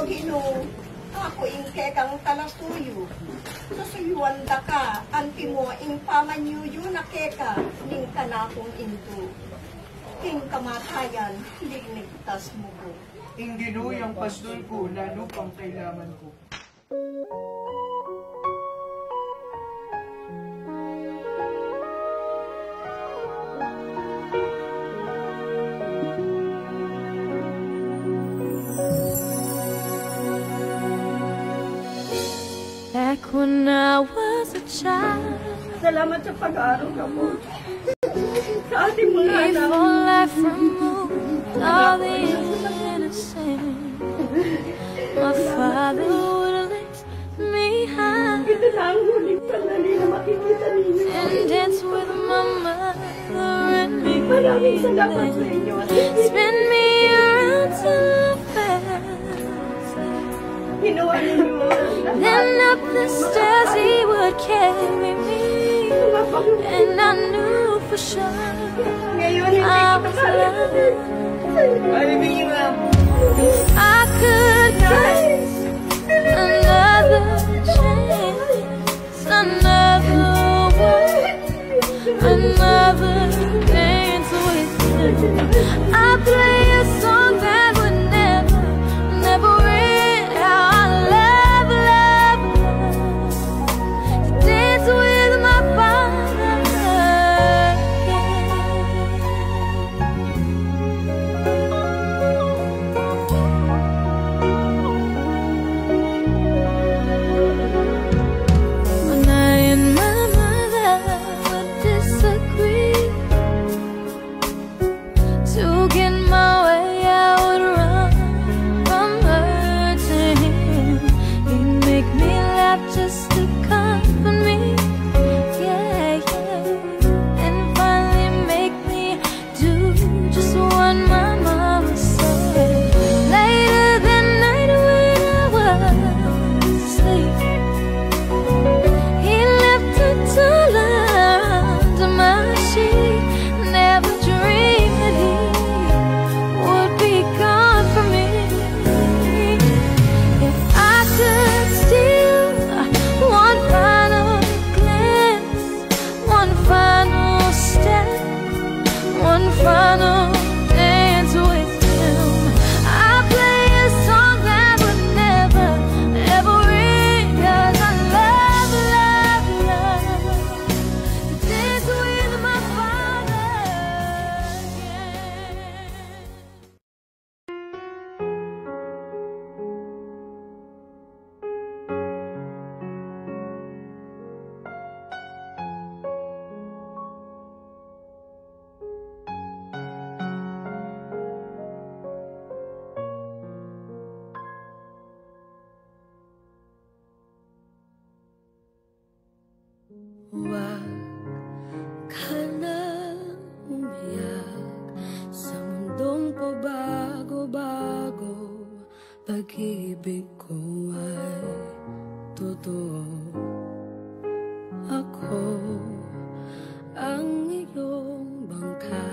hino, ako ingke kang talasuyo. Susuyuan da ka, anti mo ing pamanyuyo na keka, ning kanakong into. King kamatayan, ligligtas mo ko. Ing ginuyang pastol ko, lalo pang kailangan ko. Back when I was a child, Salamat sa pag-aaral ka mo. Sa ating mga anak. before life removed all the innocent, my father would lift me high Ito na ang huling panali na makikita ninyo. and dance with my mother and me. Maraming salamat sa inyo. Spin me around till I fell. Ginawa ninyo. Then up the stairs he would carry me, and I knew for sure Ngayon, hindi I ko was loved. If I could get another chance, another word, another dance with you, I'd play a song that would never, never end. How I love, love, love to dance with my father again. When I and my mother would disagree, to get my way I would run from her to him. He'd make me laugh just to comfort me, yeah, yeah, and finally make me do just what my mama said. Later that night when I was asleep, he left a dollar under my sheet. Never dreamed that he would be gone from me. If I could steal one final glance, one final step, one final dance with him, I'd play a song that would never, ever end. 'Cause I love, love, love to dance with my father again. Huwag ka na umiyak sa mundong pabago-bago. Pag-ibig ko ay totoo. Ako ang iyong bangka.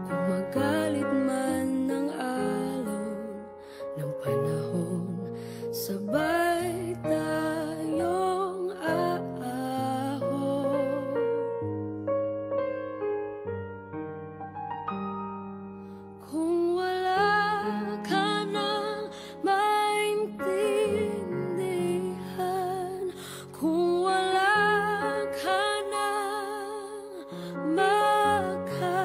Kung magalit man ng alon ng panahon, sabay tayong aahon. Kung wala ka nang maintindihan, kung wala ka nang makapitan,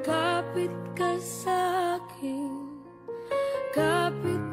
kapit ka sa'kin, kapit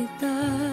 kita.